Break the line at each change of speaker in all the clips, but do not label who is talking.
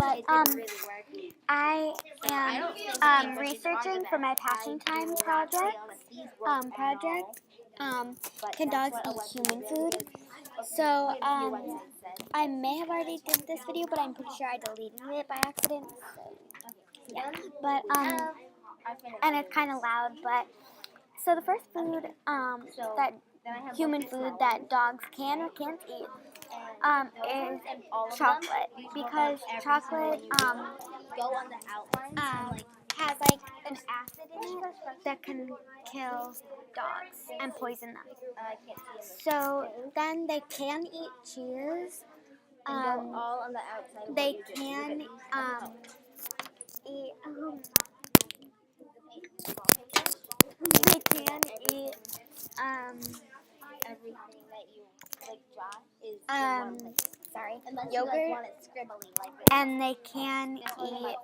but I am researching for my passion time project. Can dogs eat human food? So I may have already did this video, but I'm pretty sure I deleted it by accident. So, yeah, but and it's kind of loud. But so the first food that human food that dogs can or can't eat is chocolate, because chocolate has like an acid in it that can kill dogs and poison them. So then they can eat cheese. They can eat. They can eat
everything that you like, Josh, is
yogurt, and they can eat.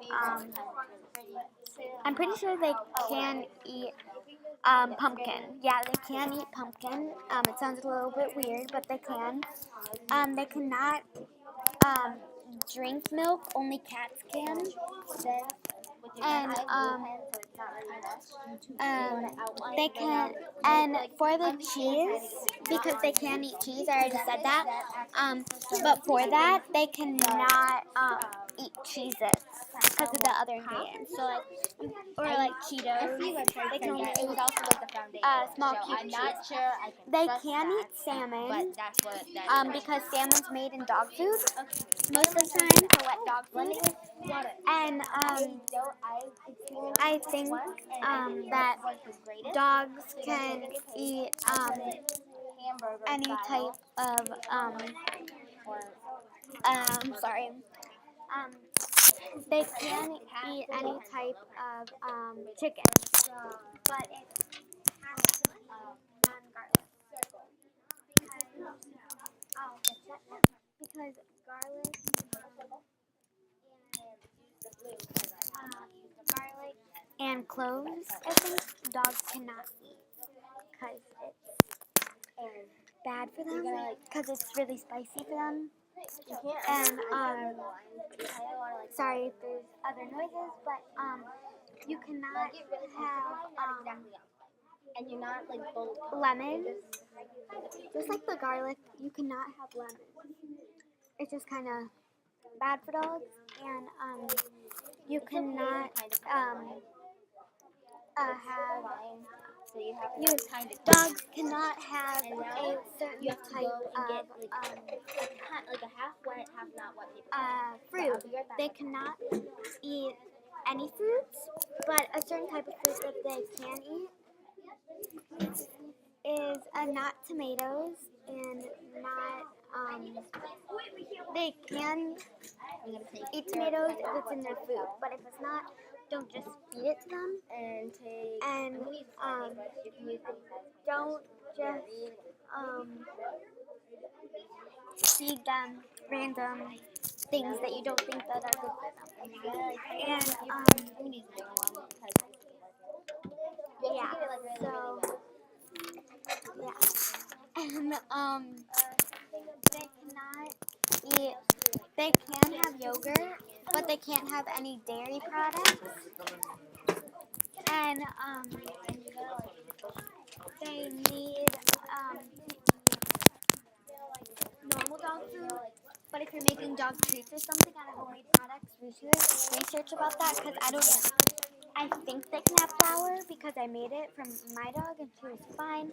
I'm pretty sure they can eat pumpkin. Yeah, they can eat pumpkin. It sounds a little bit weird, but they can. They cannot drink milk. Only cats can. And they can, and for the cheese, because they can eat cheese, I already said that, but for that, they cannot eat cheeses because of the other ingredients, so like Cheetos, they can only eat small cube cheese. They can eat salmon, because salmon's made in dog food, most of the time, for wet dog food. And I think that dogs can eat any type of they can eat any type of chicken, but it has to be non-garlic, because garlic and cloves, I think dogs cannot eat because it's bad for them, because it's really spicy for them. And sorry if there's other noises, but you cannot have lemon, just like the garlic. You cannot have lemon. It's just kind of bad for dogs, and you cannot dogs cannot have a certain type of fruit. They cannot eat any fruits, but a certain type of fruit that they can eat is not tomatoes, and not they can eat tomatoes if it's in their food, but if it's not, don't just feed it to them, and don't just feed them random things that you don't think that are good for them. And yeah, so yeah, and they cannot eat. They can have yogurt, but they can't have any dairy products. And they need normal dog food. But if you're making dog treats or something out of homemade products, research about that, because I don't know. I think they can have flour because I made it from my dog and she was fine.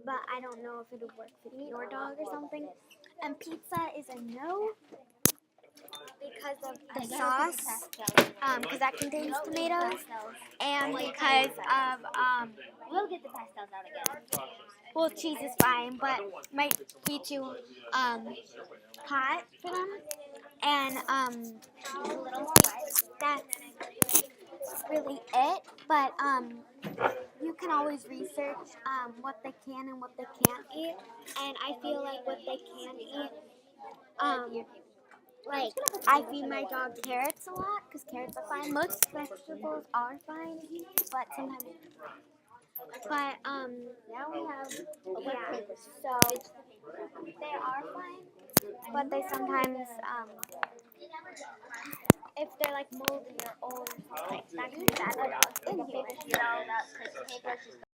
But I don't know if it would work for your dog or something. And pizza is a no because of the sauce, because that contains tomatoes, and because of
we'll get the pastels out again.
well, cheese is fine, but might be too hot for them, and that's really it. But you can always research what they can and what they can't eat, and I feel like what they can eat, like I feed my dog carrots a lot because carrots are fine. Most vegetables are fine, but sometimes. But now we have so they are fine, but they sometimes if they're like moldy or old or something, that can be bad for dogs.
In here. No, that's because paper's just